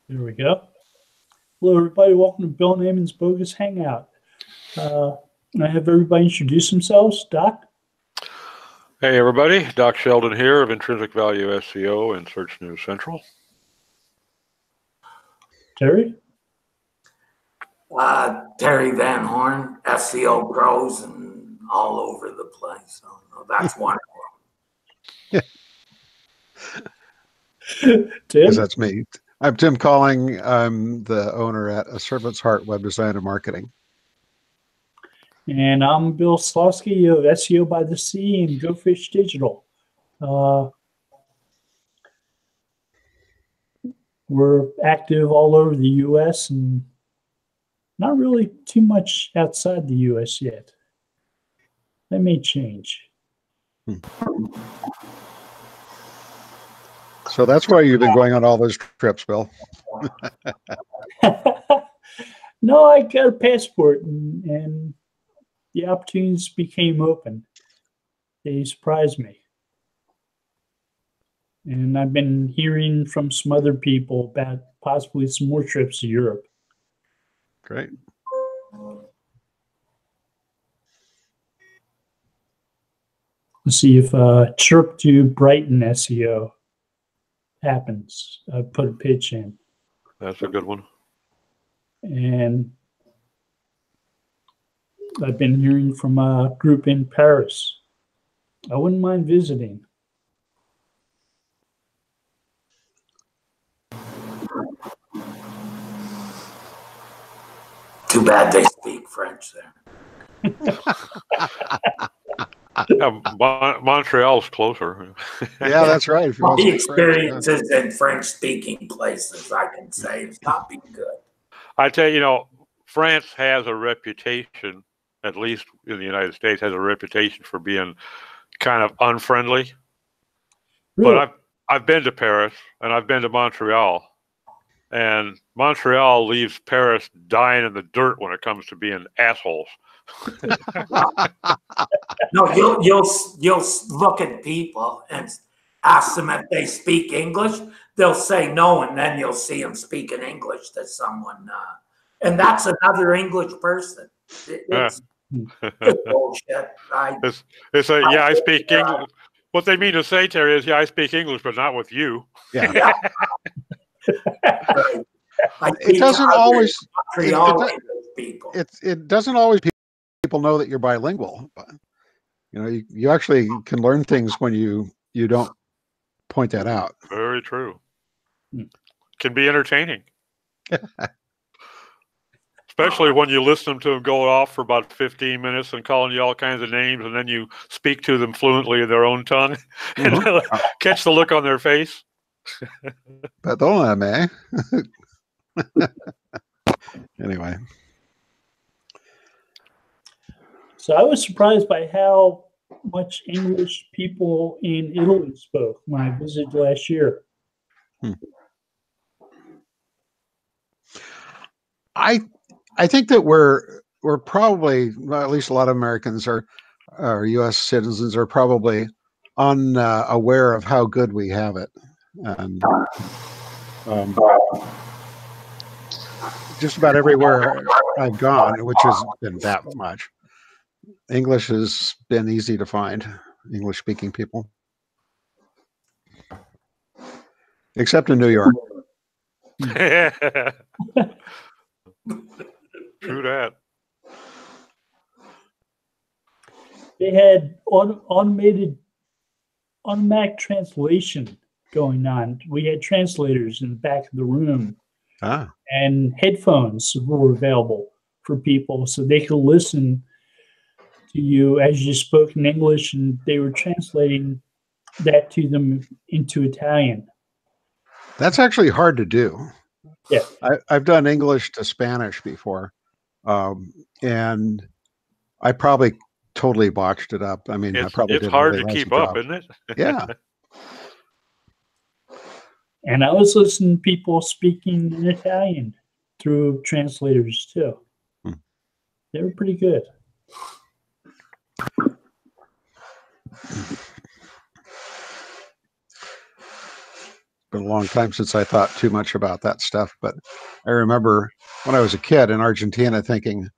There we go. Hello, everybody. Welcome to Bill and Ammon's Bogus Hangout. I have everybody introduce themselves. Doc? Hey everybody, Doc Sheldon here of Intrinsic Value SEO and Search News Central. Terry? Terry Van Horn, SEO pros and all over the place. So that's one of Tim? Yes, that's me. I'm Tim Calling. I'm the owner at A Servant's Heart Web Design and Marketing. And I'm Bill Slosky of SEO by the Sea and Go Fish Digital. We're active all over the U.S. and not really too much outside the U.S. yet. That may change. So that's why you've been going on all those trips, Bill. No, I got a passport and the opportunities became open. They surprised me. And I've been hearing from some other people about possibly some more trips to Europe. Great. Let's see if trip to Brighton SEO happens. I put a pitch in. That's a good one. And I've been hearing from a group in Paris. I wouldn't mind visiting. Too bad they speak French there. Montreal's closer. Yeah, that's right. If you want The to speak French, experiences in French-speaking places, I can say, it's not been good. I tell you, France has a reputation, at least in the United States, has a reputation for being kind of unfriendly. Really? But I've been to Paris and I've been to Montreal. And Montreal leaves Paris dying in the dirt when it comes to being assholes. No, you'll look at people and ask them if they speak English. They'll say no, and then you'll see them speaking English to someone, and that's another English person. It's bullshit. They say, "Yeah, I speak English." What they mean to say, Terry, is, "Yeah, I speak English, but not with you." Yeah. It doesn't always. It doesn't always. People know that you're bilingual, but you actually can learn things when you don't point that out. Very true. Can be entertaining. Especially when you listen to them go off for about 15 minutes and calling you all kinds of names, and then you speak to them fluently in their own tongue and catch the look on their face. Perdóname. Anyway. So I was surprised by how much English people in Italy spoke when I visited last year. I think that we're probably, well, at least a lot of Americans or U.S. citizens are probably unaware of how good we have it, and just about everywhere I've gone, which hasn't been that much, English has been easy to find. English-speaking people, except in New York. True that. They had automatic translation going on. We had translators in the back of the room, and headphones were available for people so they could listen to you as you spoke in English, and they were translating that to them into Italian. That's actually hard to do. Yeah, I've done English to Spanish before, and I probably totally botched it up. I mean, I probably it's hard to keep up, isn't it? Yeah. And I was listening to people speaking in Italian through translators too. They were pretty good. been a long time since I thought too much about that stuff, but I remember when I was a kid in Argentina thinking,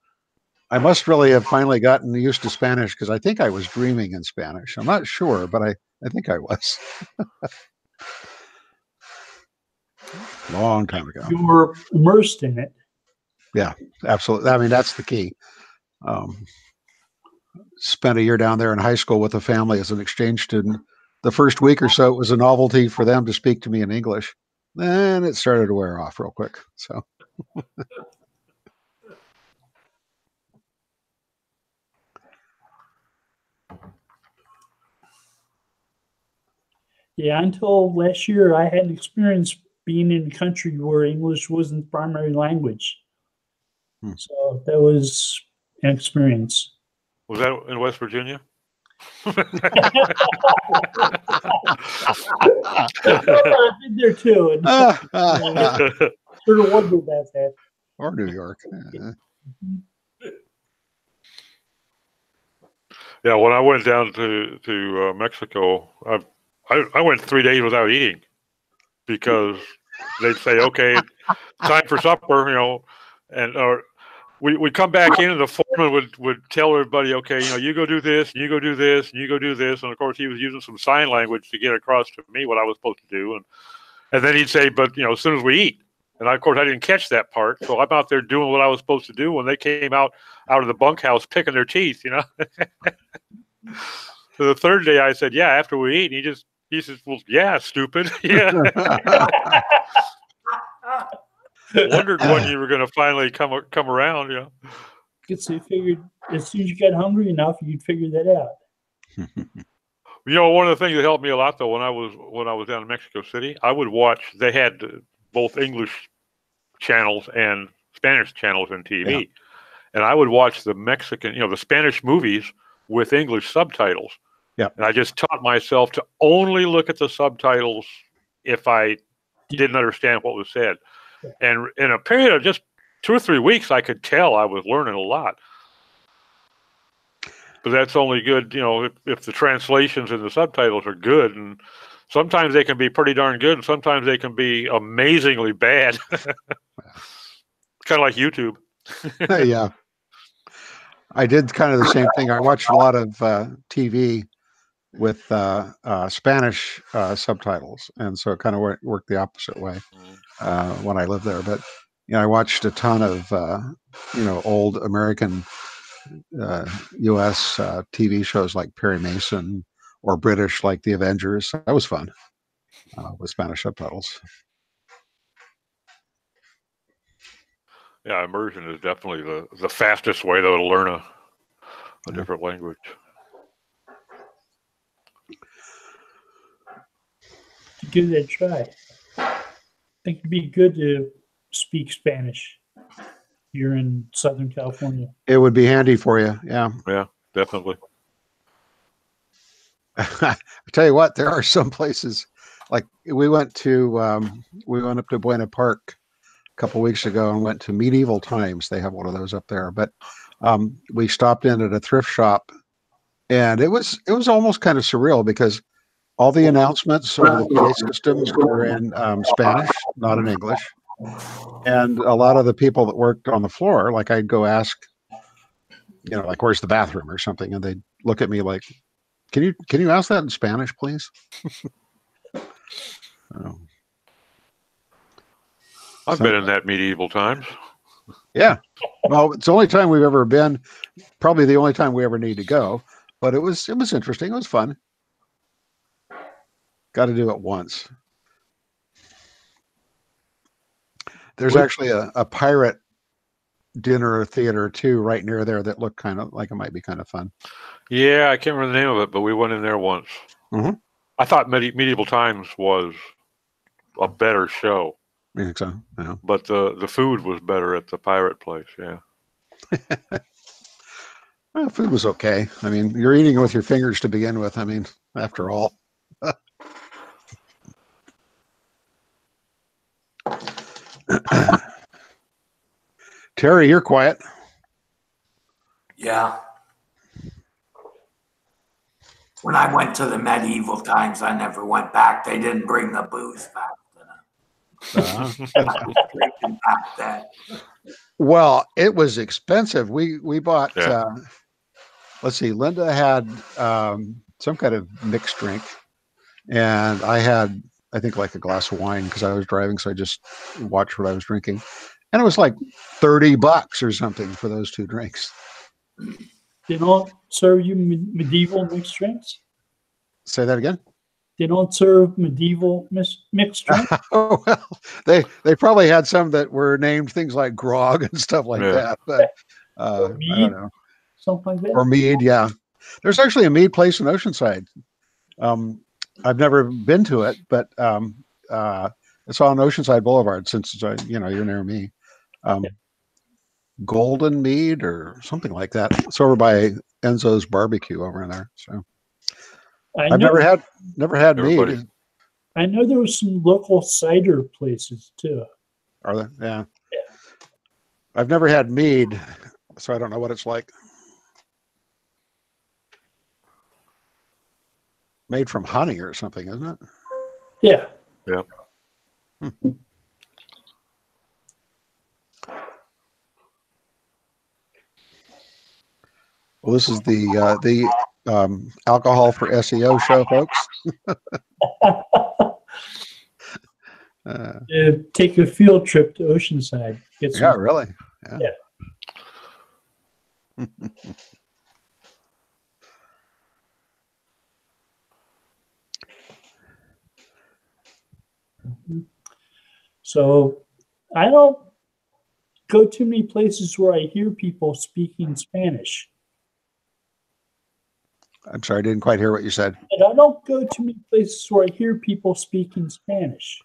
I must really have finally gotten used to Spanish because I think I was dreaming in Spanish. I'm not sure, but I think I was. Long time ago. You were immersed in it. Yeah, absolutely. I mean, that's the key. Spent a year down there in high school with a family as an exchange student. The first week or so, it was a novelty for them to speak to me in English. Then it started to wear off real quick. So. Yeah, until last year, I hadn't experienced being in a country where English wasn't the primary language. So that was an experience. Was that in West Virginia? I've been there too. And, sort of wondered about that. Or New York. Yeah, when I went down to Mexico, I went 3 days without eating because they'd say, "Okay, time for supper," and we come back in, and the foreman would tell everybody, "Okay, you go do this, and you go do this, and you go do this," and of course he was using some sign language to get across to me what I was supposed to do, and then he'd say, "But as soon as we eat," and of course I didn't catch that part, so I'm out there doing what I was supposed to do when they came out of the bunkhouse picking their teeth, So the third day I said, "Yeah, after we eat," and he says, "Well, yeah, stupid." Yeah. Wondered when you were going to finally come around, Guess they figured as soon as you got hungry enough, you'd figure that out. One of the things that helped me a lot though when I was down in Mexico City, I would watch. They had both English channels and Spanish channels on TV, and I would watch the Mexican, the Spanish movies with English subtitles. Yeah, and I just taught myself to only look at the subtitles if I didn't understand what was said. And in a period of just 2 or 3 weeks, I could tell I was learning a lot. But that's only good, if the translations and the subtitles are good. And sometimes they can be pretty darn good, and sometimes they can be amazingly bad. Kind of like YouTube. Yeah. I did kind of the same thing. I watched a lot of TV with Spanish subtitles, and so it kind of worked the opposite way when I lived there. But I watched a ton of old American U.S. TV shows like Perry Mason, or British like The Avengers. That was fun with Spanish subtitles. Yeah, immersion is definitely the fastest way though to learn a different language. To give that a try. I think it'd be good to speak Spanish here in Southern California. It would be handy for you. Yeah. Yeah, definitely. I tell you what, there are some places like we went up to Buena Park a couple weeks ago and went to Medieval Times. They have one of those up there, but we stopped in at a thrift shop, and it was almost kind of surreal because all the announcements over the PA systems were in Spanish, not in English. And a lot of the people that worked on the floor, like I'd go ask, like, where's the bathroom or something? And they'd look at me like, can you ask that in Spanish, please? I've been in that Medieval Times. Yeah. Well, it's the only time we've ever been, probably the only time we ever need to go, but it was interesting. It was fun. Got to do it once. There's actually a pirate dinner or theater too right near there that looked kind of like it might be kind of fun. Yeah, I can't remember the name of it, but we went in there once. Mm-hmm. I thought Medieval Times was a better show. I think so. Yeah. But the food was better at the pirate place. Yeah. Well, food was okay. I mean, you're eating with your fingers to begin with. I mean, after all. Terry, you're quiet. Yeah. When I went to the Medieval Times, I never went back. They didn't bring the booze back. Drinking back then. Well, it was expensive. We bought. Let's see. Linda had some kind of mixed drink, and I had, I think, like a glass of wine because I was driving, so I just watched what I was drinking, and it was like $30 or something for those two drinks. They don't serve you medieval mixed drinks? Say that again? They don't serve medieval mixed drinks? Oh, well, they probably had some that were named things like grog and stuff like that, but mead, I don't know. something like that? Or mead, yeah. There's actually a mead place in Oceanside. I've never been to it, but it's on Oceanside Boulevard since, you're near me. Golden Mead or something like that. It's over by Enzo's Barbecue over in there. So I've never had mead. I know there was some local cider places too. Are there? Yeah. I've never had mead, so I don't know what it's like. Made from honey or something, isn't it? Yeah. Yeah. Well, this is the alcohol for SEO show, folks. Take a field trip to Oceanside. Yeah, really. Yeah. So I don't go too many places where I hear people speaking Spanish. I'm sorry, I didn't quite hear what you said. And I don't go too many places where I hear people speaking Spanish.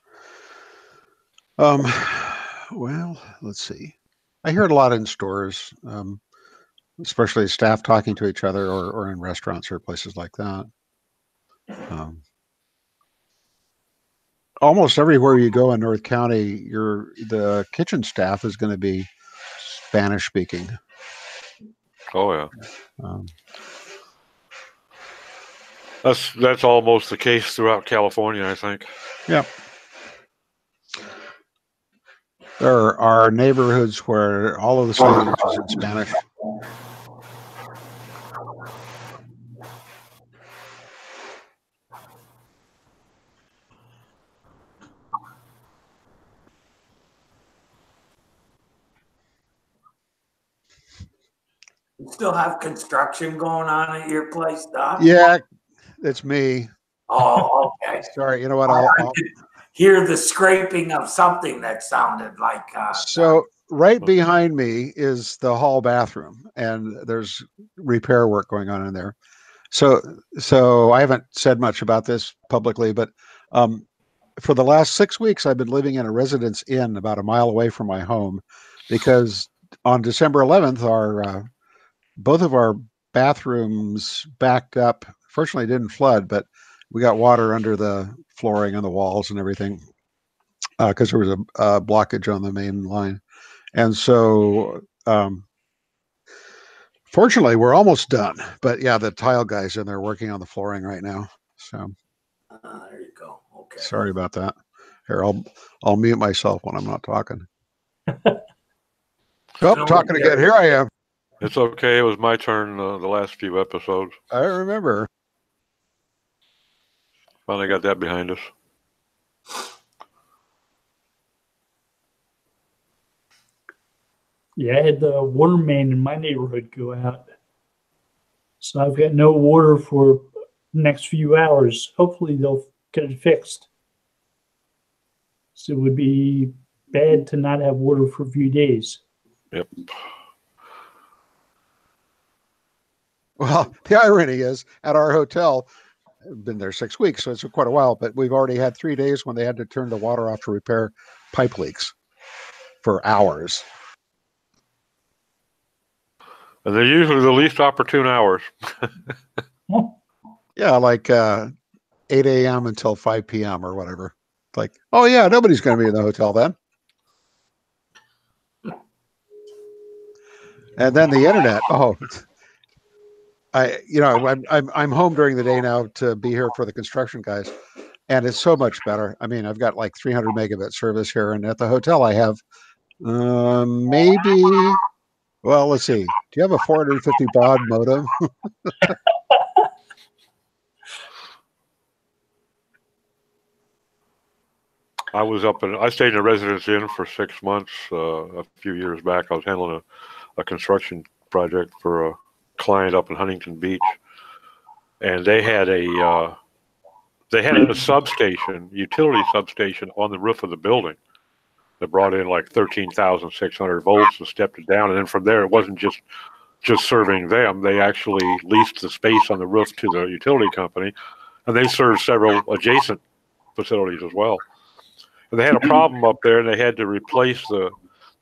Well, let's see. I hear it a lot in stores, especially staff talking to each other or in restaurants or places like that. Almost everywhere you go in North County, the kitchen staff is going to be Spanish speaking. Oh yeah. That's almost the case throughout California, I think. Yeah. There are neighborhoods where all of the signage is in Spanish. You still have construction going on at your place, Doc? Yeah, it's me. Oh, okay. Sorry, you know what? I'll hear the scraping of something that sounded like. So right behind me is the hall bathroom, and there's repair work going on in there. So I haven't said much about this publicly, but for the last 6 weeks, I've been living in a residence inn about a mile away from my home, because on December 11th, both of our bathrooms backed up. Fortunately, it didn't flood, but we got water under the flooring and the walls and everything because there was a blockage on the main line. And so, fortunately, we're almost done. But yeah, the tile guys in there working on the flooring right now. So there you go. Okay. Sorry about that. Here, I'll mute myself when I'm not talking. Talking again. Here I am. It's okay. It was my turn the last few episodes. I remember. Finally got that behind us. Yeah, I had the water main in my neighborhood go out. So I've got no water for the next few hours. Hopefully they'll get it fixed. So it would be bad to not have water for a few days. Yep. Well, the irony is, at our hotel, I've been there 6 weeks, so it's quite a while, but we've already had 3 days when they had to turn the water off to repair pipe leaks for hours. And they're usually the least opportune hours. Yeah, like 8 a.m. until 5 p.m. or whatever. Like, oh yeah, nobody's going to be in the hotel then. And then the internet. Oh, I'm home during the day now to be here for the construction guys, and it's so much better. I mean, I've got like 300 megabit service here, and at the hotel I have maybe. Well, let's see. Do you have a 450 baud modem? I stayed in a residence inn for 6 months a few years back. I was handling a construction project for a client up in Huntington Beach, and they had a substation, utility substation, on the roof of the building that brought in like 13,600 volts and stepped it down. And then from there, it wasn't just serving them. They actually leased the space on the roof to the utility company, and they served several adjacent facilities as well. And they had a problem up there, and they had to replace the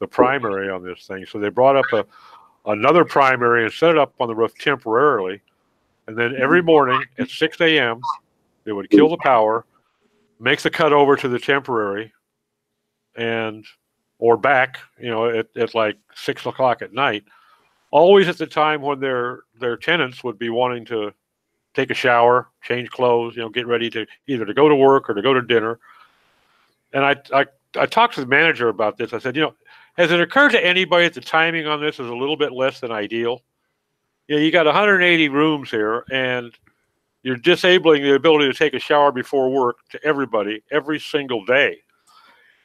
primary on this thing. So they brought up another primary and set it up on the roof temporarily. And then every morning at 6 a.m., they would kill the power, make the cut over to the temporary, or back, at like 6 o'clock at night. Always at the time when their tenants would be wanting to take a shower, change clothes, get ready to either to go to work or to go to dinner. And I talked to the manager about this. I said, has it occurred to anybody that the timing on this is a little bit less than ideal? You got 180 rooms here, and you're disabling the ability to take a shower before work to everybody every single day.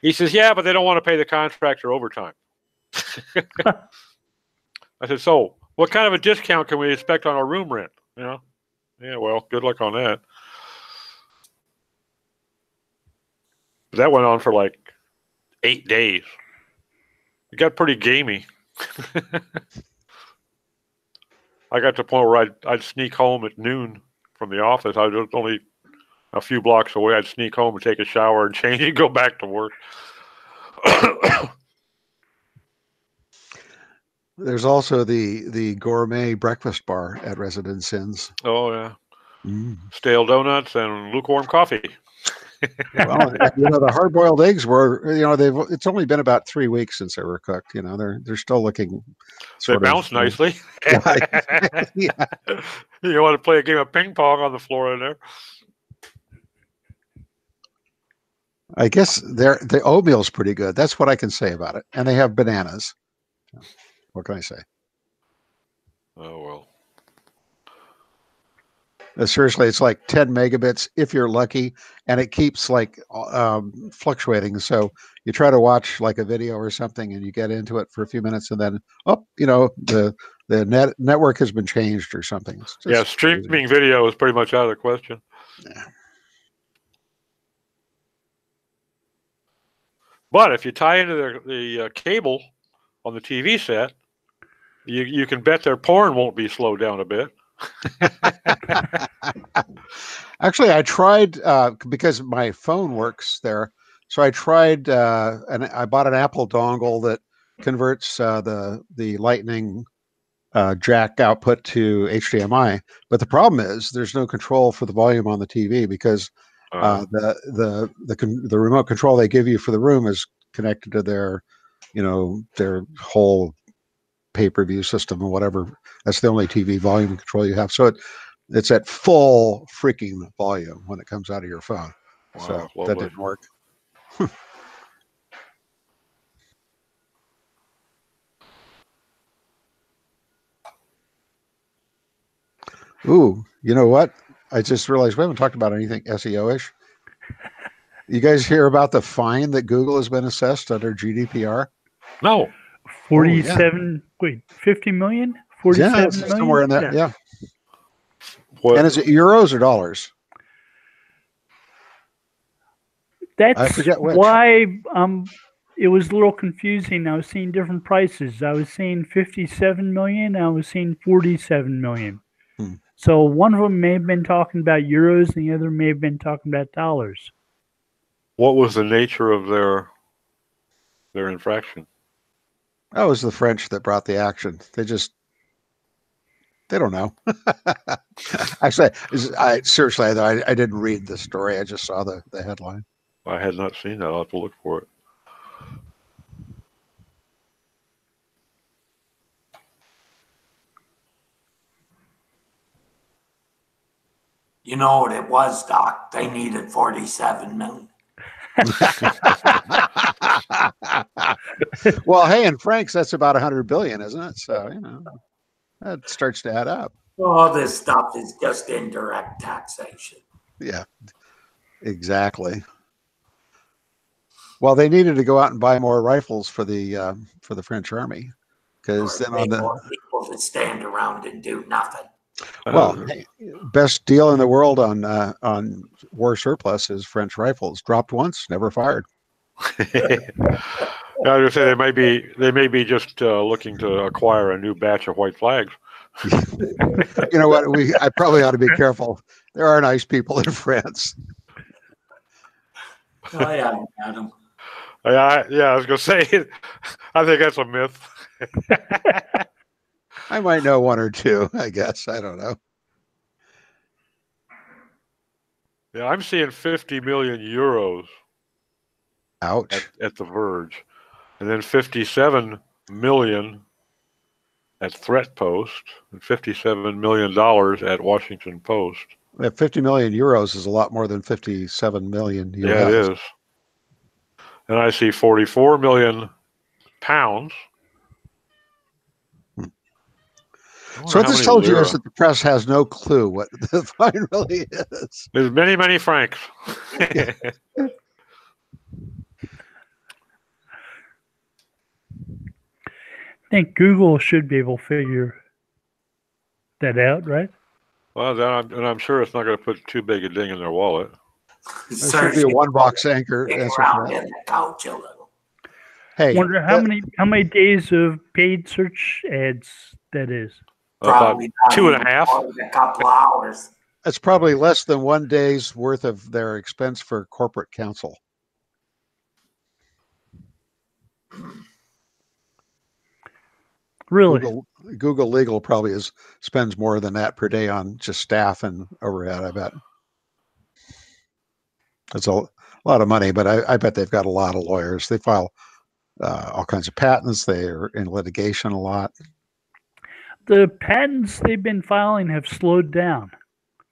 He says, yeah, but they don't want to pay the contractor overtime. I said, so what kind of a discount can we expect on our room rent? Yeah, well, good luck on that. That went on for like 8 days. It got pretty gamey. I got to the point where I'd sneak home at noon from the office. I was only a few blocks away. I'd sneak home and take a shower and change and go back to work. There's also the gourmet breakfast bar at Residence Inns. Oh, yeah. Stale donuts and lukewarm coffee. Well, the hard-boiled eggs were, it's only been about 3 weeks since they were cooked. They're still looking. They bounce nicely. Yeah. You want to play a game of ping pong on the floor in there? I guess the oatmeal's pretty good. That's what I can say about it. And they have bananas. What can I say? Oh, well. Seriously, it's like 10 megabits if you're lucky, and it keeps like fluctuating. So you try to watch like a video or something, and you get into it for a few minutes, and then the network has been changed or something. Yeah, streaming video is pretty much out of the question. Yeah. But if you tie into the cable on the TV set, you can bet their porn won't be slowed down a bit. Actually, I tried because my phone works there. So I tried, and I bought an Apple dongle that converts the Lightning jack output to HDMI. But the problem is there's no control for the volume on the TV because the remote control they give you for the room is connected to their whole pay-per-view system or whatever. That's the only TV volume control you have. So it's at full freaking volume when it comes out of your phone. Wow, so that didn't work. Ooh, you know what? I just realized we haven't talked about anything SEO-ish. You guys hear about the fine that Google has been assessed under GDPR? No. 47, 50 million? 47 million? Somewhere in that, yeah. And is it euros or dollars? That's I forget which. Why it was a little confusing. I was seeing different prices. I was seeing 57 million. I was seeing 47 million. So one of them may have been talking about euros, and the other may have been talking about dollars. What was the nature of their infraction? That was the French that brought the action. They don't know. Actually, seriously, I didn't read the story. I just saw the headline. I had not seen that. I'll have to look for it. You know what it was, Doc? They needed 47 million. Well, hey, in francs, that's about 100 billion, isn't it? So, that starts to add up. All this stuff is just indirect taxation. Yeah, exactly. Well, they needed to go out and buy more rifles for the French army, because then on the people to stand around and do nothing. Well, hey, best deal in the world on war surplus is French rifles. Dropped once, never fired. I was gonna say they may be just looking to acquire a new batch of white flags. You know what? I probably ought to be careful. There are nice people in France. Oh yeah, Adam. Yeah, I was gonna say, I think that's a myth. I might know one or two, I guess. I don't know. Yeah, I'm seeing 50 million euros. Ouch. At the Verge, and then 57 million at Threat Post, and $57 million at Washington Post. 50 million euros is a lot more than 57 million US. Yeah, it is. And I see 44 million pounds. So what this tells you is that the press has no clue what the fine really is. There's many, many francs. I think Google should be able to figure that out, right? Well, I'm sure it's not going to put too big a ding in their wallet. There should be a one-box anchor answer for that. Couch a little. Hey, wonder how many days of paid search ads that is. Probably about 2.5. A couple hours. That's probably less than 1 day's worth of their expense for corporate counsel. Really? Google Legal probably spends more than that per day on just staff and overhead, I bet. That's a lot of money, but I bet they've got a lot of lawyers. They file all kinds of patents. They are in litigation a lot. The patents they've been filing have slowed down.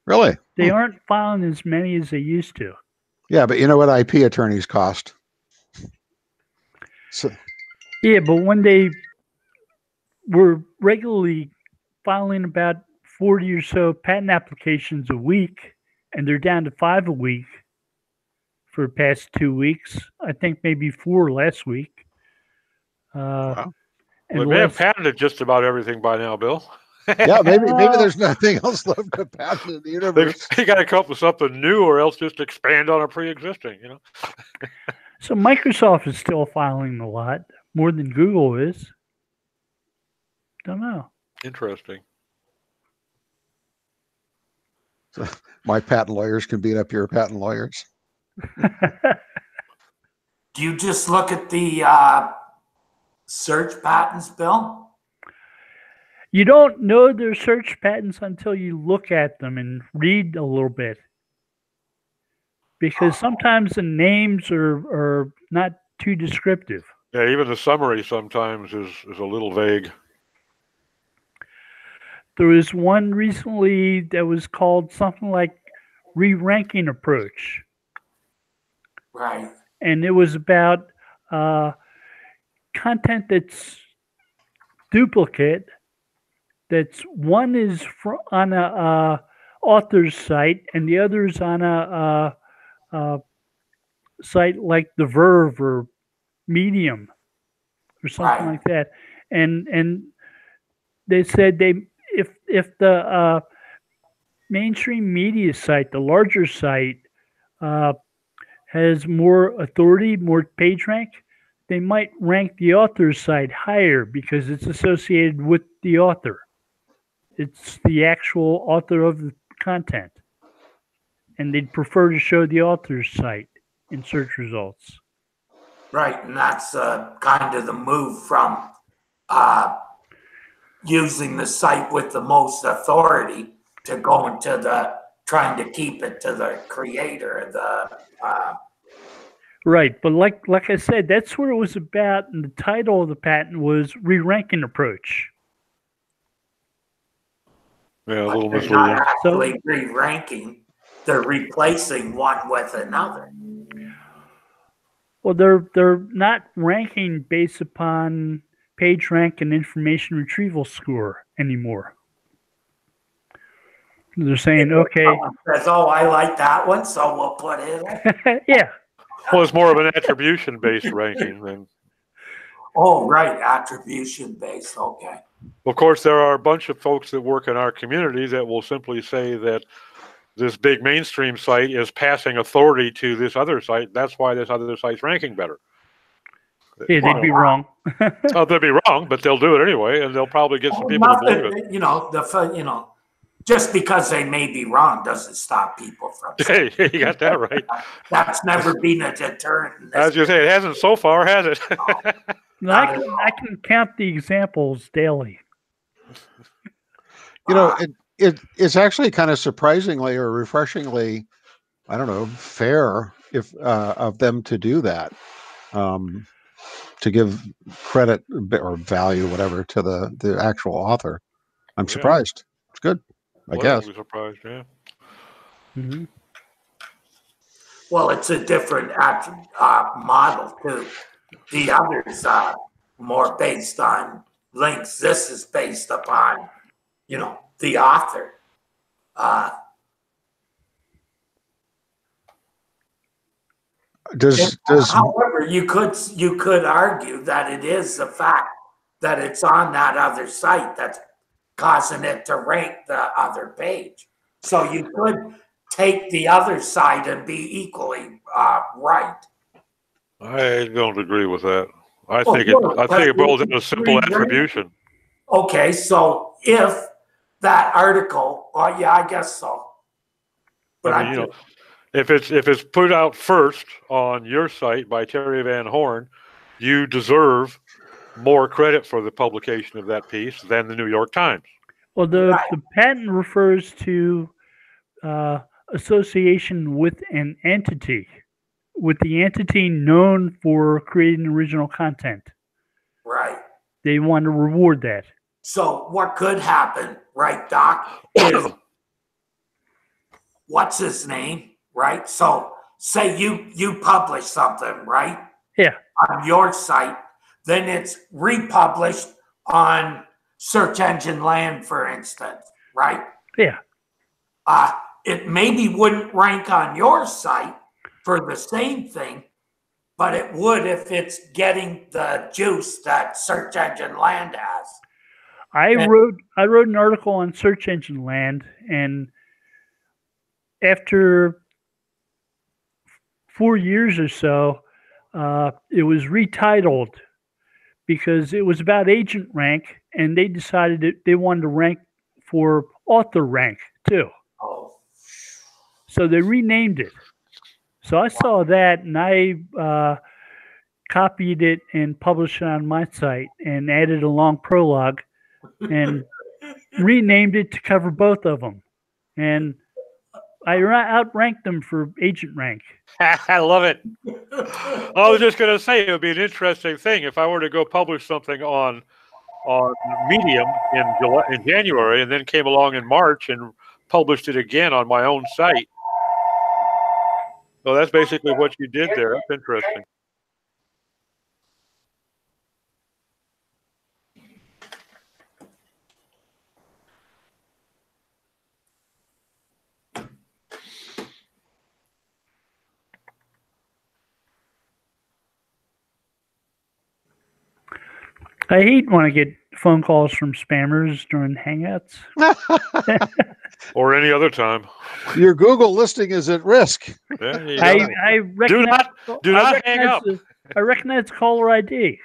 Really? They aren't filing as many as they used to. Yeah, but you know what IP attorneys cost? So. Yeah, but when they were regularly filing about 40 or so patent applications a week, and they're down to 5 a week for the past 2 weeks. I think maybe 4 last week. Wow. Well, they may have patented just about everything by now, Bill. Yeah, maybe there's nothing else left to patent in the universe. You got to come up with something new, or else just expand on a pre-existing. So Microsoft is still filing a lot, more than Google is. Don't know. Interesting. So my patent lawyers can beat up your patent lawyers. Do you just look at the search patents, Bill? You don't know they're search patents until you look at them and read a little bit. Because sometimes the names are not too descriptive. Yeah, even the summary sometimes is a little vague. There was one recently that was called something like re-ranking approach. Right. And it was about content that's duplicate. That's one is on a author's site and the other is on a site like The Verve or Medium or something like that. And they said if the mainstream media site, the larger site, has more authority, more page rank, they might rank the author's site higher because it's associated with the author. It's the actual author of the content. And they'd prefer to show the author's site in search results. Right, and that's kind of the move from using the site with the most authority to going to trying to keep it to the creator. Right, but like I said, that's what it was about, and the title of the patent was re-ranking approach. Yeah, a little misleading. Not actually re-ranking. they're replacing one with another. Well, they're not ranking based upon page rank and information retrieval score anymore. They're saying, okay, says, "Oh, I like that one, so we'll put it in." yeah. Well, it's more of an attribution-based ranking than. Oh, right, attribution-based. Okay. Of course, there are a bunch of folks that work in our community that will simply say that this big mainstream site is passing authority to this other site. That's why this other site's ranking better. Yeah, they'd be wrong. Oh, they'd be wrong, but they'll do it anyway, and they'll probably get some people to believe it. You know, just because they may be wrong doesn't stop people from. Hey, you got that right. That's never been a deterrent. As you say, it hasn't so far, has it? I can count the examples daily. You know, it's actually kind of surprisingly or refreshingly, I don't know, fair if of them to do that, to give credit or value, whatever, to the actual author. I'm surprised. It's good, I guess. Surprised, yeah. Mm-hmm. Well, it's a different model too. The others are more based on links. This is based upon, the author. However, you could argue that it is the fact that it's on that other site that's causing it to rank the other page. So you could take the other side and be equally right. I don't agree with that. I think it boils down to simple attribution. Okay, so if that article, I guess so. But if it's put out first on your site by Terry Van Horn, you deserve more credit for the publication of that piece than the New York Times. Well, the patent refers to association with an entity, with the entity known for creating original content. Right. They want to reward that. So what could happen, right, Doc, is what's his name, right? So say you publish something, right? Yeah. On your site, then it's republished on Search Engine Land, for instance, right? Yeah. It maybe wouldn't rank on your site for the same thing, but it would if it's getting the juice that Search Engine Land has. I wrote an article on Search Engine Land, and after 4 years or so, it was retitled because it was about agent rank, and they decided that they wanted to rank for author rank too. Oh. So they renamed it. So I saw that, and I copied it and published it on my site and added a long prologue and renamed it to cover both of them. And I outranked them for agent rank. I love it. I was just going to say it would be an interesting thing if I were to go publish something on Medium in January and then came along in March and published it again on my own site. So that's basically what you did there. That's interesting. I hate when I get phone calls from spammers during Hangouts. Or any other time. Your Google listing is at risk. I recognize, do not hang up. I recognize caller ID.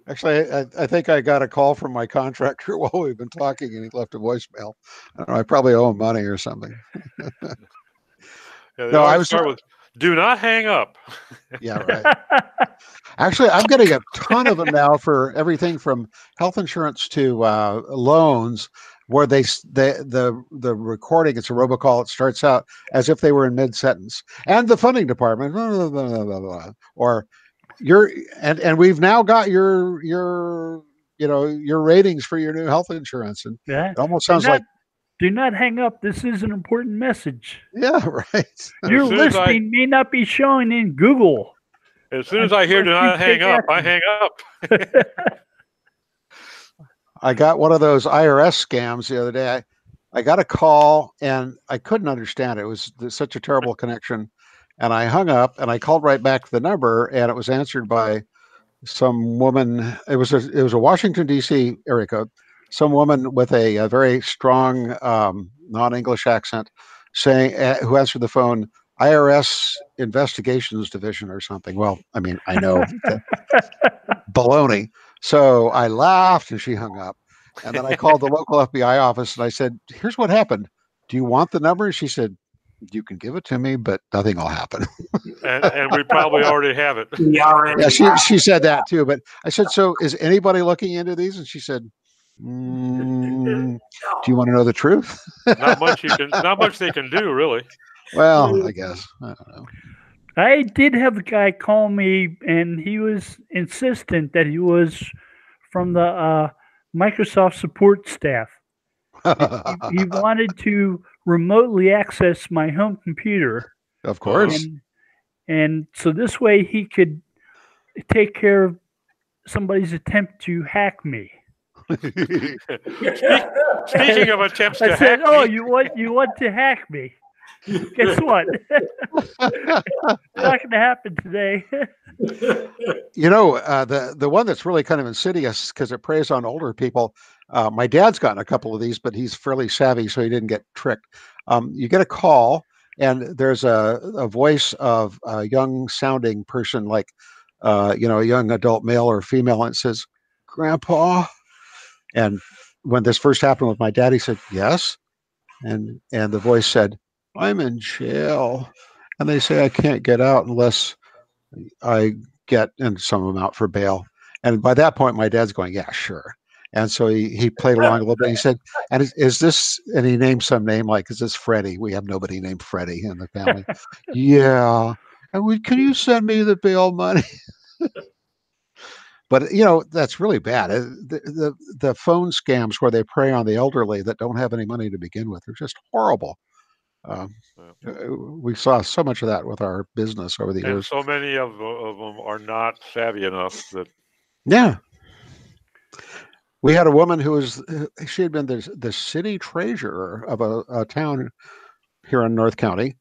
Actually, I think I got a call from my contractor while we've been talking, and he left a voicemail. I don't know. I probably owe him money or something. No, I would start with "Do not hang up." Yeah, right. Actually, I'm getting a ton of them now for everything from health insurance to loans, where the recording, it's a robocall. It starts out as if they were in mid-sentence, and the funding department, blah, blah, blah, blah, blah, or and we've now got your ratings for your new health insurance, and yeah. it almost sounds like Do not hang up. This is an important message. Yeah, right. Your listing may not be showing in Google. As soon as I hear do not hang up, I hang up. I got one of those IRS scams the other day. I got a call and I couldn't understand it. It was such a terrible connection. And I hung up and I called right back to the number, and it was answered by some woman. It was a Washington, D.C. area code. Some woman with a very strong non-English accent saying, who answered the phone, IRS Investigations Division or something. Well, I mean, I know baloney. So I laughed and she hung up. And then I called the local FBI office and I said, here's what happened. Do you want the number? And she said, you can give it to me, but nothing will happen. and we probably already have it. Yeah, she said that too. But I said, so is anybody looking into these? And she said, do you want to know the truth? Not much they can do, really. Well, I guess. I don't know. I did have a guy call me, and he was insistent that he was from the Microsoft support staff. He wanted to remotely access my home computer. Of course. And so this way he could take care of somebody's attempt to hack me. Speaking of attempts to hack I said, me. you want to hack me? Guess what? Not going to happen today. You know, the one that's really kind of insidious because it preys on older people. My dad's gotten a couple of these, but he's fairly savvy, so he didn't get tricked. You get a call, and there's a voice of a young sounding person, like a young adult male or female, and it says, "Grandpa." And when this first happened with my dad, he said, "Yes," and the voice said, "I'm in jail, and they say I can't get out unless I get in some amount for bail." And by that point, my dad's going, "Yeah, sure." And so he played along a little bit. He said, "And is this?" And he named some name, like, "Is this Freddie?" We have nobody named Freddie in the family. Yeah. And can you send me the bail money? But that's really bad. The phone scams where they prey on the elderly that don't have any money to begin with are just horrible. We saw so much of that with our business over the years. And so many of them are not savvy enough that. Yeah. We had a woman she had been the city treasurer of a town here in North County.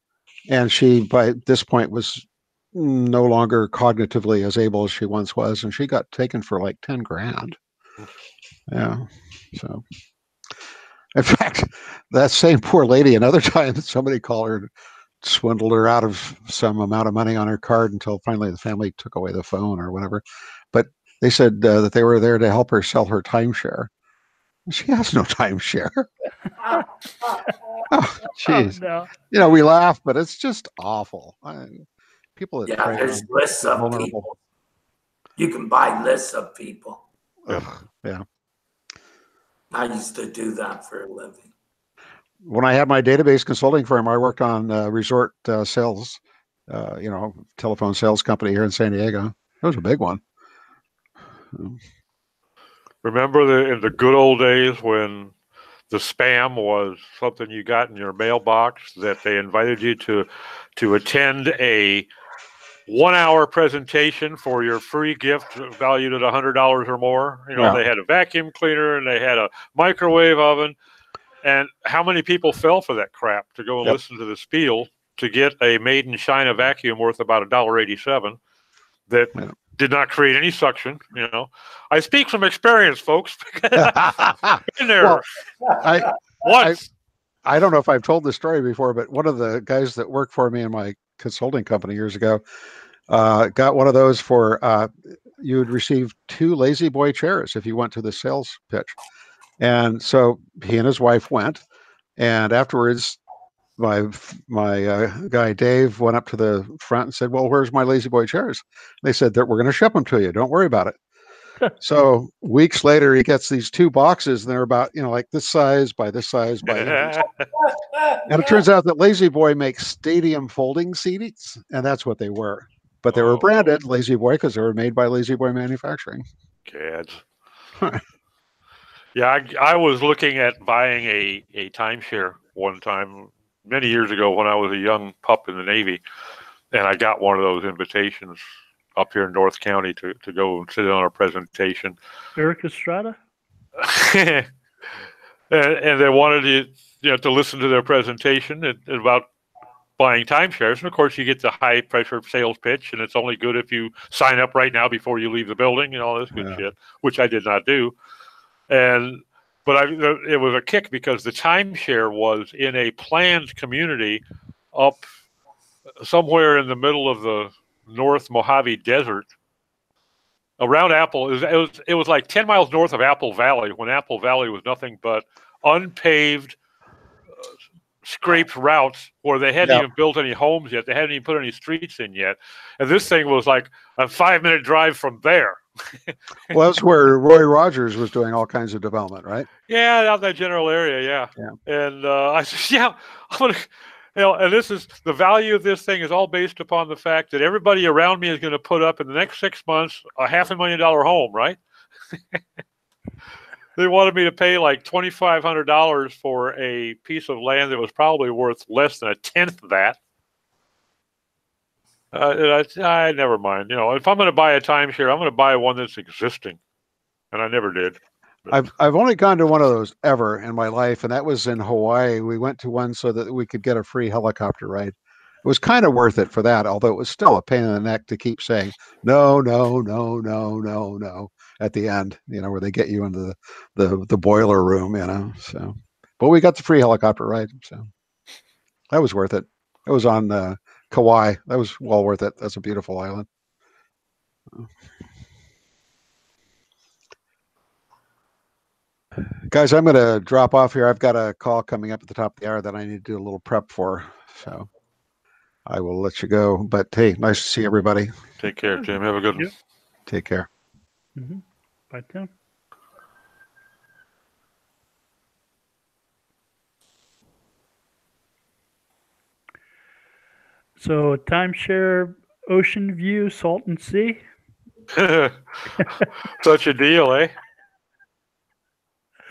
And she, by this point, was no longer cognitively as able as she once was. And she got taken for like 10 grand. Yeah. So. In fact, that same poor lady, another time somebody called her, swindled her out of some amount of money on her card until finally the family took away the phone or whatever. But they said that they were there to help her sell her timeshare. She has no timeshare. Oh, jeez. Oh, no. We laugh, but it's just awful. People that there's lists of people. You can buy lists of people. Yeah. I used to do that for a living. When I had my database consulting firm, I worked on resort sales, telephone sales company here in San Diego. It was a big one. Remember in the good old days when the spam was something you got in your mailbox, that they invited you to attend a 1-hour presentation for your free gift valued at $100 or more. They had a vacuum cleaner and they had a microwave oven. And how many people fell for that crap to go and listen to the spiel to get a made in China vacuum worth about $1.87 that did not create any suction? I speak from experience, folks. In there. Well, once. I don't know if I've told this story before, but one of the guys that worked for me in my consulting company years ago got one of those for you would receive 2 Lazy Boy chairs if you went to the sales pitch. And so he and his wife went, and afterwards my guy Dave went up to the front and said, "Well, where's my Lazy Boy chairs?" They said that we're going to ship them to you. Don't worry about it. So weeks later, he gets these 2 boxes, and they're about, like this size by this size by this. And it turns out that Lazy Boy makes stadium folding seats, and that's what they were. But they were branded Lazy Boy because they were made by Lazy Boy Manufacturing. Kids. Yeah, I was looking at buying a timeshare one time many years ago when I was a young pup in the Navy, and I got one of those invitations up here in North County to go and sit on a presentation. Eric Estrada? and they wanted to listen to their presentation about buying timeshares, and of course you get the high pressure sales pitch, and it's only good if you sign up right now before you leave the building and all this good shit, which I did not do. But it was a kick because the timeshare was in a planned community up somewhere in the middle of the North Mojave Desert around Apple. It was like 10 miles north of Apple Valley, when Apple Valley was nothing but unpaved, scraped routes where they hadn't even built any homes yet. They hadn't even put any streets in yet. And this thing was like a 5-minute drive from there. Well, that's where Roy Rogers was doing all kinds of development, right? Yeah, out in that general area, yeah. And I said, yeah, I'm gonna, and this is the value of this thing is all based upon the fact that everybody around me is going to put up in the next 6 months a $500,000 home, right? They wanted me to pay like $2,500 for a piece of land that was probably worth less than a tenth of that. I never mind. If I'm going to buy a timeshare, I'm going to buy one that's existing, and I never did. I've only gone to one of those ever in my life, and that was in Hawaii. We went to one so that we could get a free helicopter ride. It was kind of worth it for that, although it was still a pain in the neck to keep saying no, no, no, no, no, no at the end. Where they get you into the boiler room. So, but we got the free helicopter ride, so that was worth it. It was on Kauai. That was well worth it. That's a beautiful island. Guys, I'm going to drop off here. I've got a call coming up at the top of the hour that I need to do a little prep for. So I will let you go. But hey, nice to see everybody. Take care, Tim. Have a good one. Take care. Mm-hmm. Bye, Tim. So timeshare, ocean view, Salton Sea. Such a deal, eh?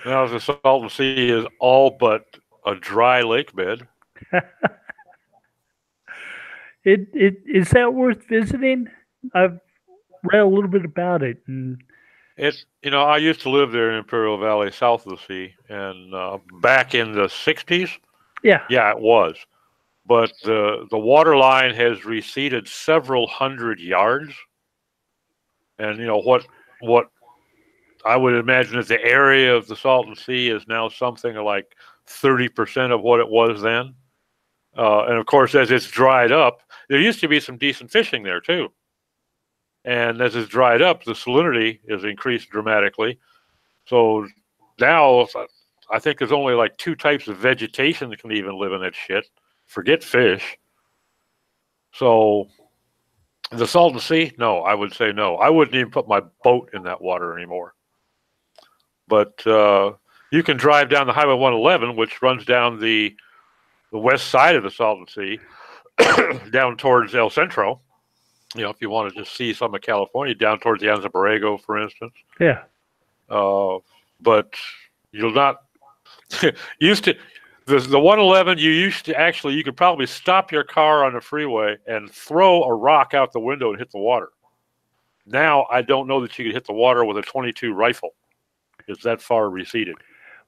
Now the Salton Sea is all but a dry lake bed. It is that worth visiting? I've read a little bit about it, and I used to live there in Imperial Valley, south of the sea, and back in the '60s. Yeah, it was. But the water line has receded several hundred yards, and what I would imagine that the area of the Salton Sea is now something like 30% of what it was then. And of course, as it's dried up, there used to be some decent fishing there too. And as it's dried up, the salinity has increased dramatically. So now I think there's only like 2 types of vegetation that can even live in that shit. Forget fish. So the Salton Sea, no, I would say no. I wouldn't even put my boat in that water anymore. But you can drive down the Highway 111, which runs down the west side of the Salton Sea, down towards El Centro. If you want to just see some of California, down towards the Anza Borrego, for instance. Yeah. But you'll not used to the 111. You could probably stop your car on the freeway and throw a rock out the window and hit the water. Now I don't know that you could hit the water with a .22 rifle. It's that far receded.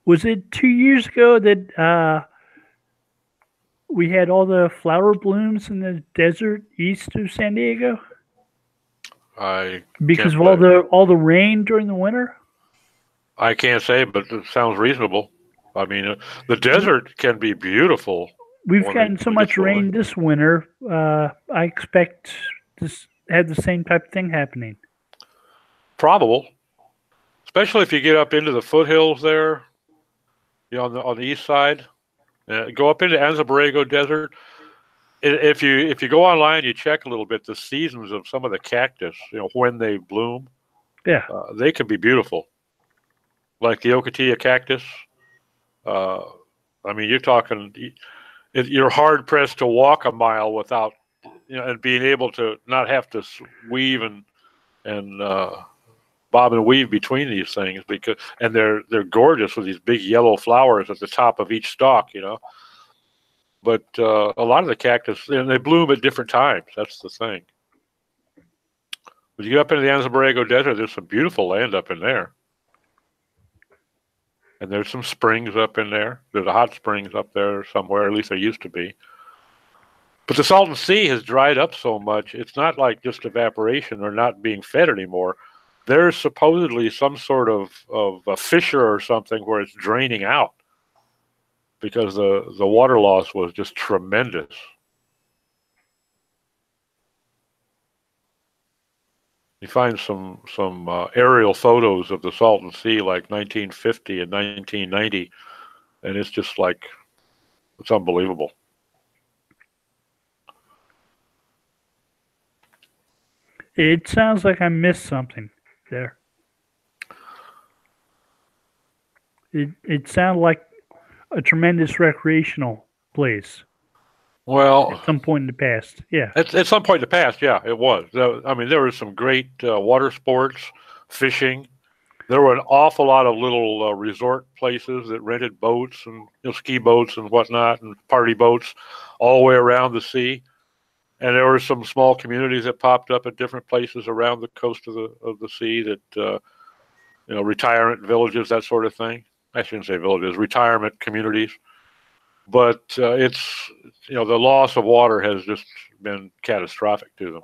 Was it 2 years ago that we had all the flower blooms in the desert east of San Diego? Because of all the rain during the winter? I can't say, but it sounds reasonable. I mean, the desert can be beautiful. We've gotten so much rain this winter. I expect to have the same type of thing happening. Probable. Especially if you get up into the foothills there, on the east side. Go up into Anza Borrego Desert. If you go online, you check a little bit the seasons of some of the cactus, when they bloom. Yeah, they can be beautiful, like the Ocotillo cactus. I mean, you're talking. You're hard pressed to walk a mile without, and being able to not have to weave and bob and weave between these things and they're gorgeous with these big yellow flowers at the top of each stalk, But a lot of the cactus, and they bloom at different times. That's the thing. When you get up into the Anza Borrego Desert, there's some beautiful land up in there. And there's some springs up in there. There's a hot springs up there somewhere, at least there used to be. But the Salton Sea has dried up so much, it's not like just evaporation or not being fed anymore. There's supposedly some sort of a fissure or something where it's draining out because the water loss was just tremendous. You find some aerial photos of the Salton Sea like 1950 and 1990, and it's just like, it's unbelievable. It sounds like I missed something there. It sounded like a tremendous recreational place. Well, at some point in the past, yeah. At some point in the past, yeah, it was. I mean, there was some great water sports, fishing. There were an awful lot of little resort places that rented boats and ski boats and whatnot and party boats all the way around the sea. And there were some small communities that popped up at different places around the coast of the sea that, retirement villages, that sort of thing. I shouldn't say villages, retirement communities. But it's, the loss of water has just been catastrophic to them.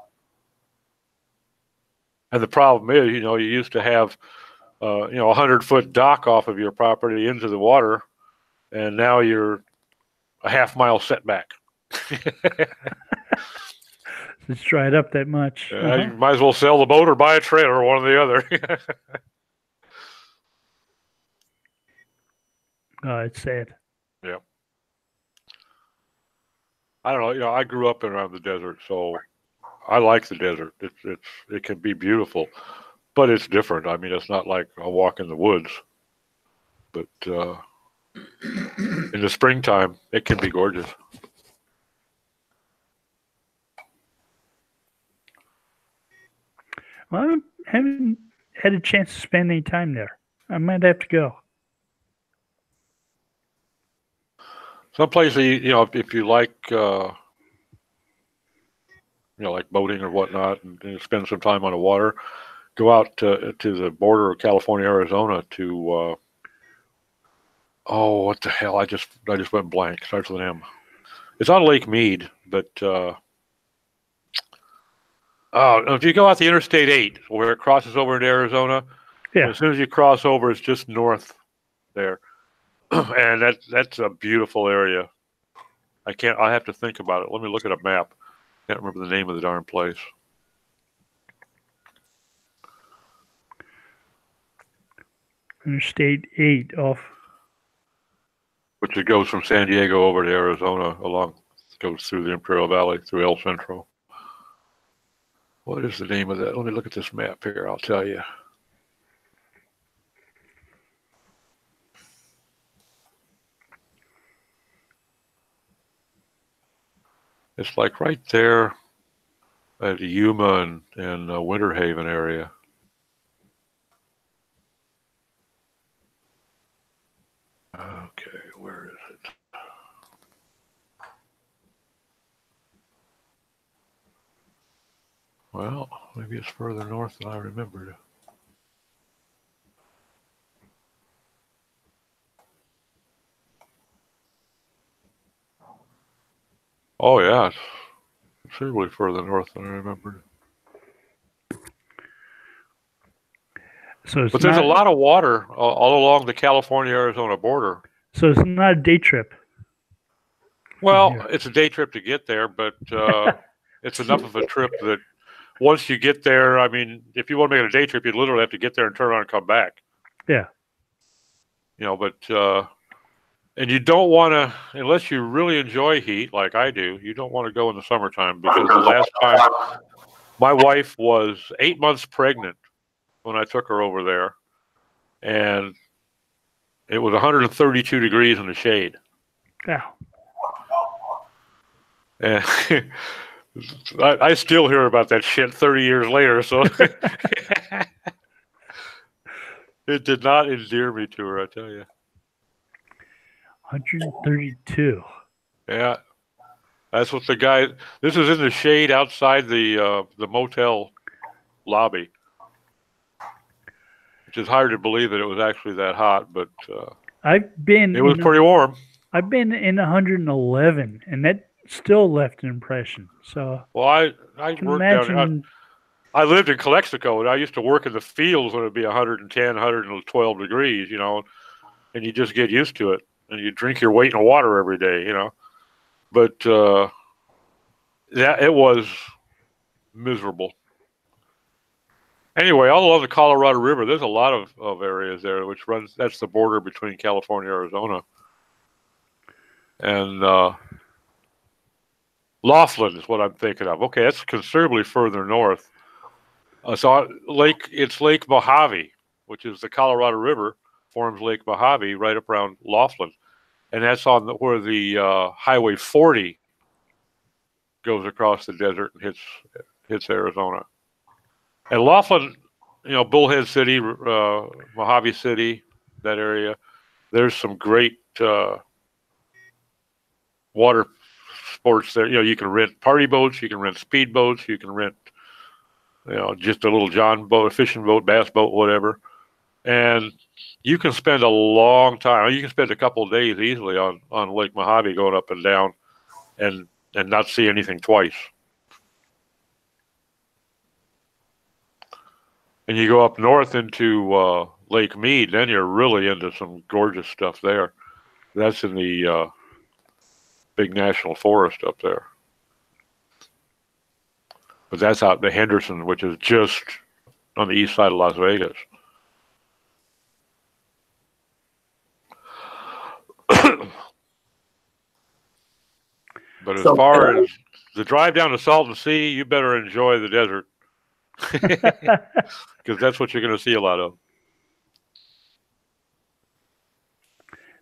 And the problem is, you used to have, a 100-foot dock off of your property into the water, and now you're a half-mile setback. It's dried up that much. You might as well sell the boat or buy a trailer, one or the other. Oh, it's sad. Yeah. I don't know. I grew up around the desert, so I like the desert. It can be beautiful, but it's different. I mean, it's not like a walk in the woods. But in the springtime, it can be gorgeous. Well, I haven't had a chance to spend any time there. I might have to go. Some places, if you like, like boating or whatnot, and spend some time on the water, go out to the border of California, Arizona to, what the hell? I just went blank. Starts with an M. It's on Lake Mead, but if you go out the Interstate 8, where it crosses over into Arizona, as soon as you cross over, it's just north there. And that's a beautiful area. I have to think about it. Let me look at a map. Can't remember the name of the darn place. Interstate 8 off. Which it goes from San Diego over to Arizona goes through the Imperial Valley, through El Centro. What is the name of that? Let me look at this map here. I'll tell you. It's like right there at the Yuma and Winter Haven area. Okay, where is it? Well, maybe it's further north than I remembered. Oh, yeah, it's considerably further north than I remembered. But there's a lot of water all along the California-Arizona border. So it's not a day trip. Well, it's a day trip to get there, but it's enough of a trip that once you get there, I mean, if you want to make it a day trip, you'd literally have to get there and turn around and come back. Yeah. And you don't want to, unless you really enjoy heat like I do, you don't want to go in the summertime, because the last time my wife was 8 months pregnant when I took her over there, and it was 132 degrees in the shade. Yeah. And I still hear about that shit 30 years later. So It did not endear me to her, I tell you. 132. Yeah, that's what the guy. This is in the shade outside the motel lobby, which is hard to believe that it was actually that hot, but it was pretty warm. I've been in 111, and that still left an impression. So, well, I worked down. I lived in Calexico, and I used to work in the fields when it'd be 110, 112 degrees, and you just get used to it, and you drink your weight in water every day, But it was miserable. Anyway, all along the Colorado River, there's a lot of areas there which runs. That's the border between California and Arizona. And Laughlin is what I'm thinking of. Okay, that's considerably further north. So it's Lake Mojave, which is the Colorado River, forms Lake Mojave right up around Laughlin. And that's where the Highway 40 goes across the desert and hits Arizona. And Laughlin, Bullhead City, Mojave City, that area, there's some great water sports there. You can rent party boats, you can rent speed boats, you can rent, just a little John boat, a fishing boat, bass boat, whatever. And you can spend a long time. You can spend a couple of days easily on Lake Mojave going up and down and not see anything twice. And you go up north into Lake Mead, then you're really into some gorgeous stuff there. That's in the big national forest up there. But that's out in Henderson, which is just on the east side of Las Vegas. But as far as the drive down to Salton Sea, you better enjoy the desert. Because that's what you're going to see a lot of.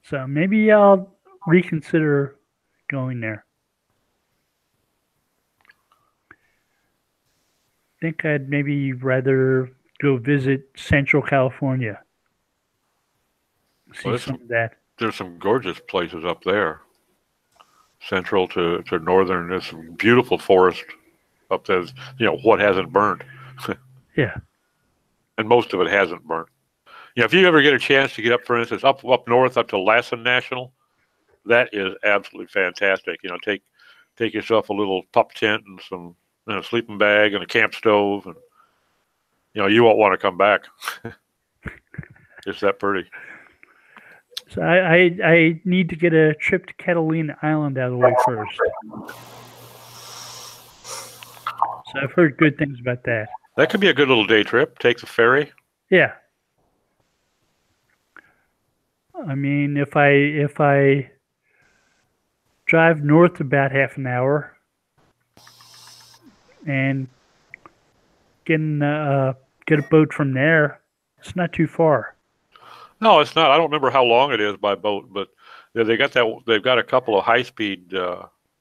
So maybe I'll reconsider going there. I think I'd maybe rather go visit Central California. See some of that. There's some gorgeous places up there. Central to northern, there's some beautiful forest up there. What hasn't burned. Yeah. And most of it hasn't burnt. If you ever get a chance to get up, for instance, up north, up to Lassen National, that is absolutely fantastic. Take yourself a little pup tent and some sleeping bag and a camp stove, and you won't want to come back. It's that pretty. So I need to get a trip to Catalina Island out of the way first. So I've heard good things about that. That could be a good little day trip. Take the ferry. Yeah. I mean, if I drive north about half an hour and get a boat from there, it's not too far. No, it's not. I don't remember how long it is by boat, but they've got a couple of high-speed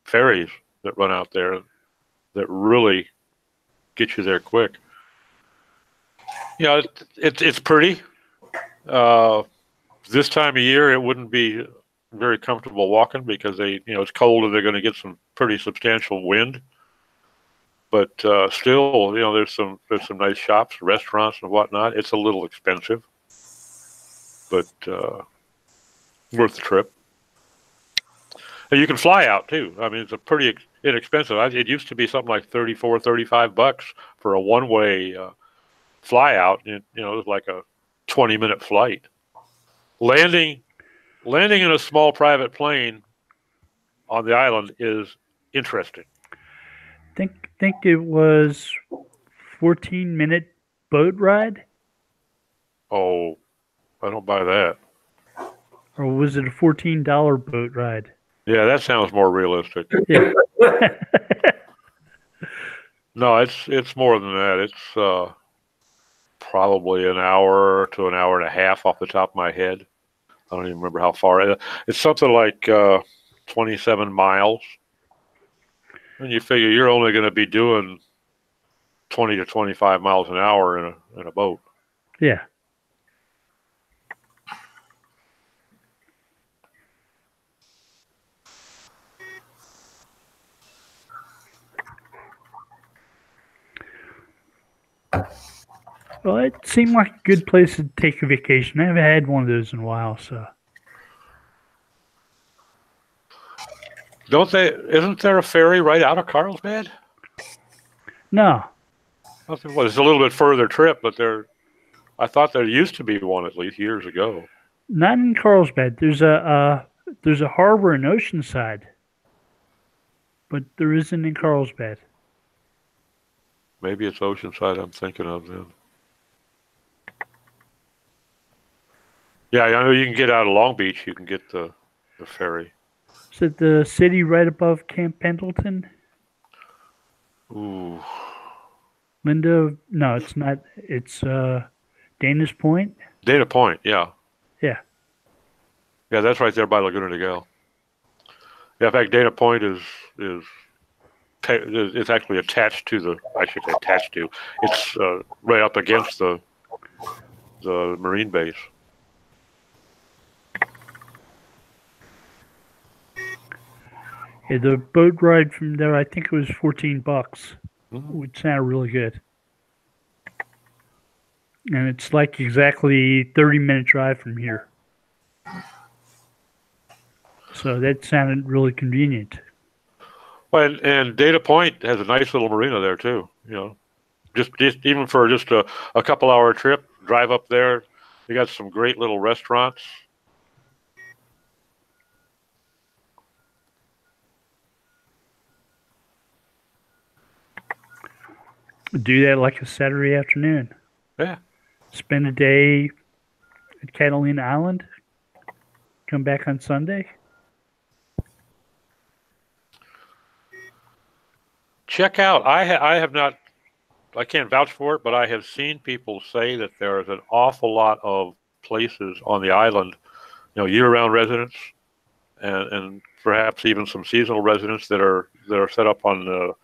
ferries that run out there that really get you there quick. It's pretty. This time of year, it wouldn't be very comfortable walking because it's cold and they're going to get some pretty substantial wind. But still, there's some nice shops, restaurants, and whatnot. It's a little expensive, but worth the trip. And you can fly out too. I mean, it's a pretty inexpensive. It used to be something like $34, $35 for a one-way fly out. It was like a 20-minute flight. Landing in a small private plane on the island is interesting. Think it was 14-minute boat ride? Oh, I don't buy that. Or was it a $14 boat ride? Yeah, that sounds more realistic. Yeah. No, it's more than that. It's probably an hour to an hour and a half off the top of my head. I don't even remember how far. It's something like 27 miles. And you figure you're only going to be doing 20 to 25 miles an hour in a boat. Yeah. Well, it seemed like a good place to take a vacation. I haven't had one of those in a while, so. Isn't there a ferry right out of Carlsbad? No. Well, it's a little bit further trip, but I thought there used to be one at least years ago. Not in Carlsbad. There's a harbor in Oceanside, but there isn't in Carlsbad. Maybe it's Oceanside I'm thinking of then. Yeah, I know you can get out of Long Beach. You can get the ferry. Is it the city right above Camp Pendleton? Ooh. Linda? No, it's not. It's Dana's Point. Dana Point, yeah. Yeah. Yeah, that's right there by Laguna de Gal. Yeah, in fact, Dana Point is it's actually attached to it's right up against the Marine base. Yeah, the boat ride from there, I think it was $14, which sounded really good. And it's like exactly 30-minute drive from here. So that sounded really convenient. Well, and Dana Point has a nice little marina there too. You know, just even for just a couple hour trip, drive up there. They got some great little restaurants. Do that like a Saturday afternoon. Yeah. Spend a day at Catalina Island. Come back on Sunday. Check out. I have not. I can't vouch for it, but I have seen people say that there is an awful lot of places on the island, you know, year-round residents, and perhaps even some seasonal residents that are set up on the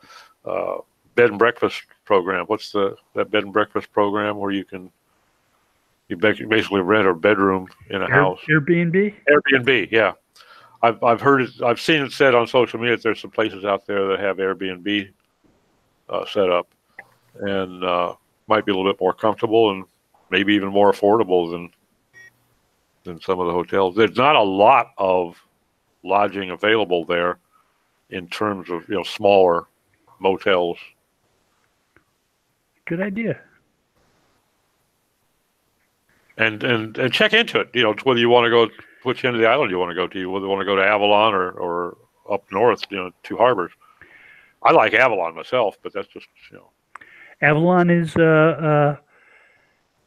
bed and breakfast program. What's that bed and breakfast program where you basically rent a bedroom in a house? Airbnb? Airbnb, yeah. I've heard it. I've seen it said on social media that there's some places out there that have Airbnb set up, and might be a little bit more comfortable and maybe even more affordable than some of the hotels. There's not a lot of lodging available there in terms of, you know, smaller motels. Good idea. And check into it. You know, whether you want to go, which end of the island you want to go to, whether you want to go to Avalon or up north, you know, Two Harbors. I like Avalon myself, but that's just, you know. Avalon is a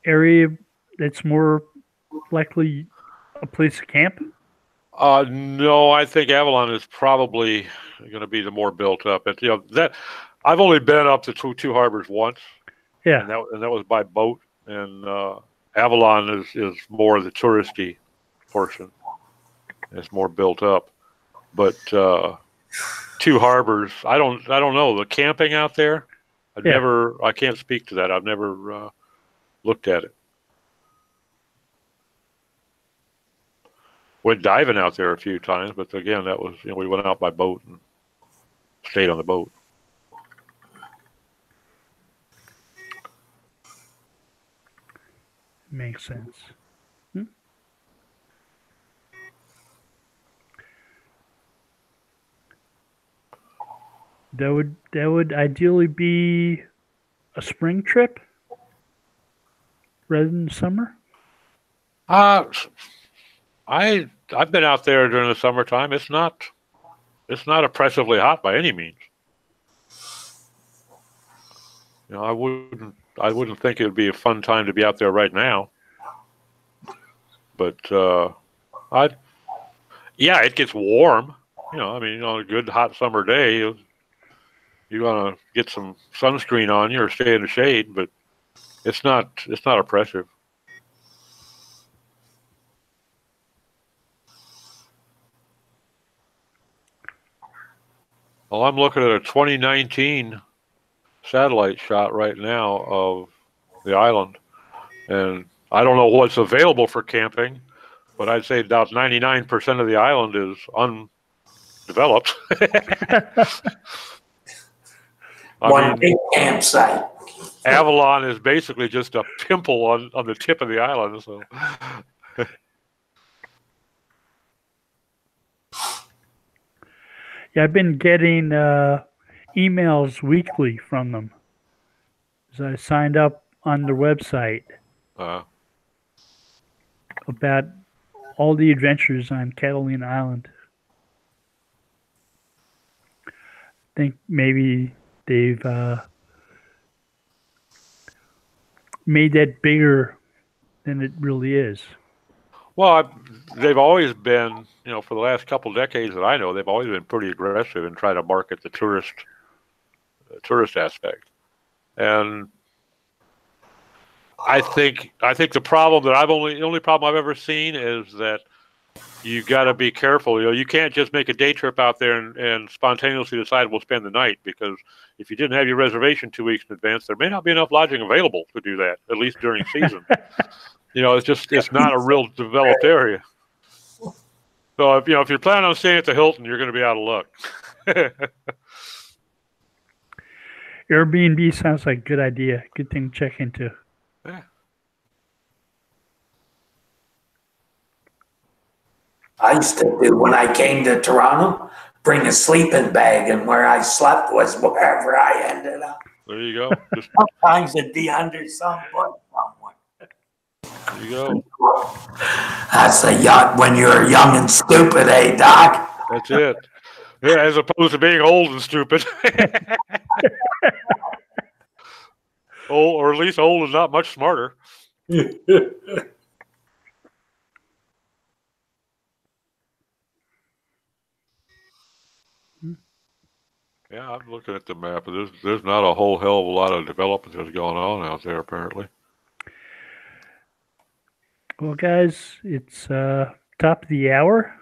area that's more likely a place to camp? No, I think Avalon is probably going to be the more built up. You know, that I've only been up to Two Harbors once. Yeah, and that was by boat. And Avalon is more the touristy portion. It's more built up, but Two Harbors, I don't know the camping out there. I can't speak to that. I've never looked at it. Went diving out there a few times, but again, that was, you know, we went out by boat and stayed on the boat. Makes sense. That would ideally be a spring trip rather than summer. I've been out there during the summertime. It's not oppressively hot by any means. You know, I wouldn't think it would be a fun time to be out there right now. But yeah, it gets warm. You know, I mean, on a good hot summer day, you're gonna get some sunscreen on you or stay in the shade, but it's not oppressive. Well, I'm looking at a 2019 satellite shot right now of the island, and I don't know what's available for camping, but I'd say about 99% of the island is undeveloped. One big campsite. Avalon is basically just a pimple on the tip of the island. So. Yeah, I've been getting emails weekly from them. So I signed up on their website about all the adventures on Catalina Island. I think maybe they've made that bigger than it really is. Well, they've always been, for the last couple of decades that I know, they've always been pretty aggressive in trying to market the tourist aspect. And I think the problem that the only problem I've ever seen is that you got to be careful. You can't just make a day trip out there and spontaneously decide we'll spend the night, because if you didn't have your reservation 2 weeks in advance, there may not be enough lodging available to do that, at least during season. It's not a real developed area. So if you're planning on staying at the Hilton, you're going to be out of luck. Airbnb sounds like a good idea. Good thing to check into. Yeah. I used to do, when I came to Toronto, bring a sleeping bag, and where I slept was wherever I ended up. There you go. Sometimes it'd be under some bush somewhere. There you go. That's a yacht when you're young and stupid, eh, Doc? That's it. Yeah, as opposed to being old and stupid. Or at least old and not much smarter. Yeah, I'm looking at the map. There's not a whole hell of a lot of development that's going on out there, apparently. Well, guys, it's top of the hour.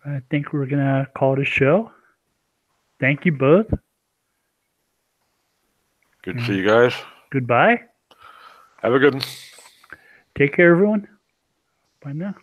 I think we're going to call it a show. Thank you both. Good to see you guys. Goodbye. Have a good one. Take care, everyone. Bye now.